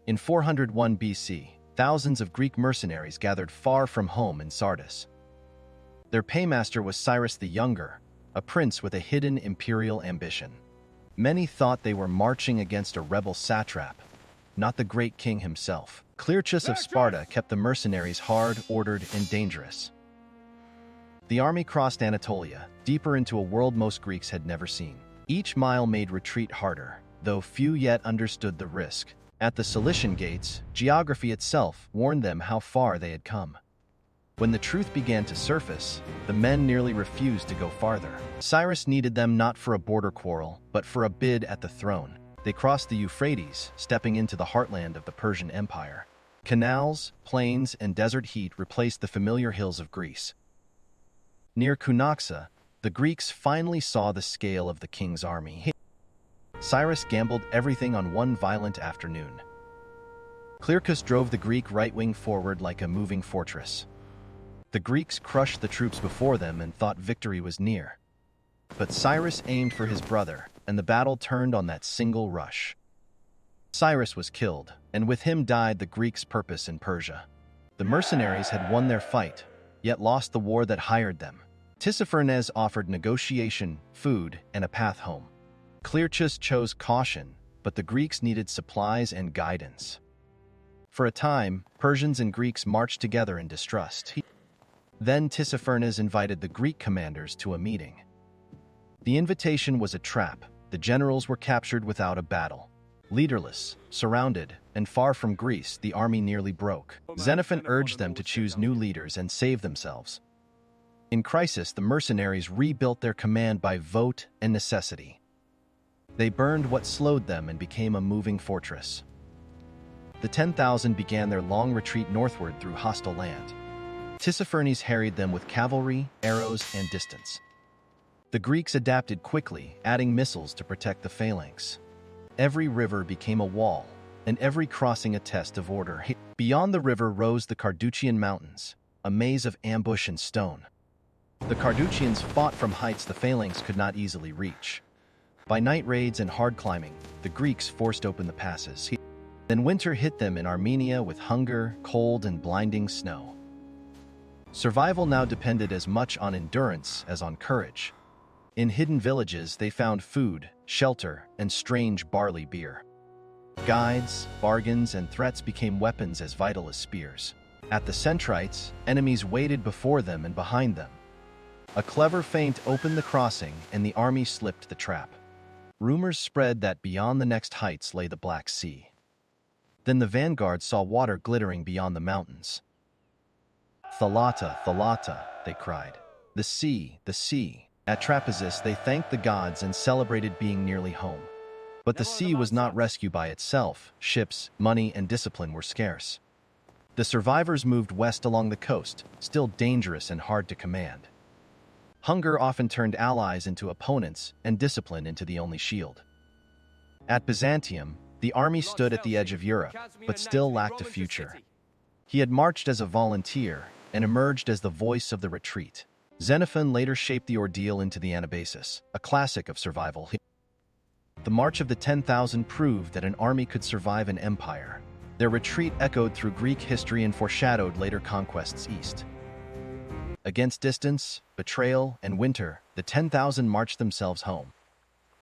In 401 BC, thousands of Greek mercenaries gathered far from home in Sardis. Their paymaster was Cyrus the Younger, a prince with a hidden imperial ambition. Many thought they were marching against a rebel satrap, not the great king himself. Clearchus of Sparta kept the mercenaries hard, ordered, and dangerous. The army crossed Anatolia, deeper into a world most Greeks had never seen. Each mile made retreat harder, though few yet understood the risk. At the Cilician gates, geography itself warned them how far they had come. When the truth began to surface, the men nearly refused to go farther. Cyrus needed them not for a border quarrel, but for a bid at the throne. They crossed the Euphrates, stepping into the heartland of the Persian Empire. Canals, plains, and desert heat replaced the familiar hills of Greece. Near Cunaxa, the Greeks finally saw the scale of the king's army. Cyrus gambled everything on one violent afternoon. Clearchus drove the Greek right wing forward like a moving fortress. The Greeks crushed the troops before them and thought victory was near. But Cyrus aimed for his brother, and the battle turned on that single rush. Cyrus was killed, and with him died the Greeks' purpose in Persia. The mercenaries had won their fight, yet lost the war that hired them. Tissaphernes offered negotiation, food, and a path home. Clearchus chose caution, but the Greeks needed supplies and guidance. For a time, Persians and Greeks marched together in distrust. Then Tissaphernes invited the Greek commanders to a meeting. The invitation was a trap. The generals were captured without a battle. Leaderless, surrounded, and far from Greece, the army nearly broke. Xenophon urged them to choose new leaders and save themselves. In crisis, the mercenaries rebuilt their command by vote and necessity. They burned what slowed them and became a moving fortress. The 10,000 began their long retreat northward through hostile land. Tissaphernes harried them with cavalry, arrows, and distance. The Greeks adapted quickly, adding missiles to protect the phalanx. Every river became a wall, and every crossing a test of order. Beyond the river rose the Carduchian Mountains, a maze of ambush and stone. The Carduchians fought from heights the phalanx could not easily reach. By night raids and hard climbing, the Greeks forced open the passes. Then winter hit them in Armenia with hunger, cold, and blinding snow. Survival now depended as much on endurance as on courage. In hidden villages, they found food, shelter, and strange barley beer. Guides, bargains, and threats became weapons as vital as spears. At the Centrites, enemies waited before them and behind them. A clever feint opened the crossing, and the army slipped the trap. Rumors spread that beyond the next heights lay the Black Sea. Then the vanguard saw water glittering beyond the mountains. "Thalata, Thalata," they cried. "The sea, the sea." At Trapezus, they thanked the gods and celebrated being nearly home. But the sea was not rescue by itself. Ships, money, and discipline were scarce. The survivors moved west along the coast, still dangerous and hard to command. Hunger often turned allies into opponents and discipline into the only shield. At Byzantium, the army stood at the edge of Europe, but still lacked a future. He had marched as a volunteer and emerged as the voice of the retreat. Xenophon later shaped the ordeal into the Anabasis, a classic of survival. The March of the 10,000 proved that an army could survive an empire. Their retreat echoed through Greek history and foreshadowed later conquests east. Against distance, betrayal, and winter, the 10,000 marched themselves home.